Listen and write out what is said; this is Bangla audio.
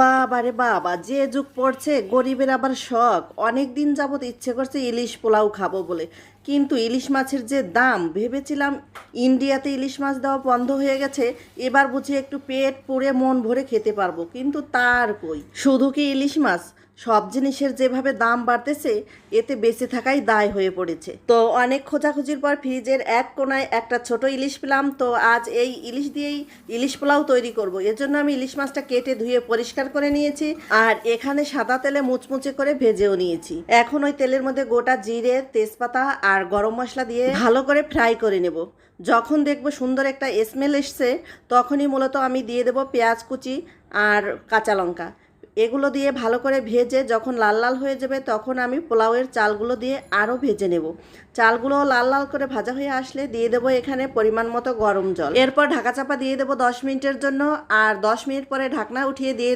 বাবারে বাবা, যে যুগ পড়ছে গরিবের আবার শখ। অনেক দিন যাবত ইচ্ছে করছে ইলিশ পোলাও খাবো বলে, কিন্তু ইলিশ মাছের যে দাম, ভেবেছিলাম ইন্ডিয়াতে ইলিশ মাছ দেওয়া বন্ধ হয়ে গেছে, এবার বুঝি একটু পেট পুড়ে মন ভরে খেতে পারবো। কিন্তু তার কই, শুধু কি ইলিশ মাছ, সব জিনিসের যেভাবে দাম বাড়তেছে, এতে বেঁচে থাকাই দায় হয়ে পড়েছে। তো অনেক খোঁজাখুঁজির পর ফ্রিজের এক কোনায় একটা ছোট ইলিশ পেলাম। তো আজ এই ইলিশ দিয়েই ইলিশ পোলাও তৈরি করব। এর জন্য আমি ইলিশ মাছটা কেটে ধুয়ে পরিষ্কার করে নিয়েছি, আর এখানে সাদা তেলে মুচমুচে করে ভেজেও নিয়েছি। এখন ওই তেলের মধ্যে গোটা জিরে, তেজপাতা আর গরম মশলা দিয়ে ভালো করে ফ্রাই করে নেব। যখন দেখবো সুন্দর একটা স্মেল এসছে, তখনই মূলত আমি দিয়ে দেবো পেঁয়াজ কুচি আর কাঁচা লঙ্কা। এগুলো দিয়ে ভালো করে ভেজে যখন লাল লাল হয়ে যাবে, তখন আমি পোলাওয়ের চালগুলো দিয়ে আরও ভেজে নেব। চালগুলো লাল লাল করে ভাজা হয়ে আসলে দিয়ে দেবো এখানে পরিমাণ মতো গরম জল। এরপর ঢাকা চাপা দিয়ে দেবো 10 মিনিটের জন্য, আর 10 মিনিট পরে ঢাকনা উঠিয়ে দিয়ে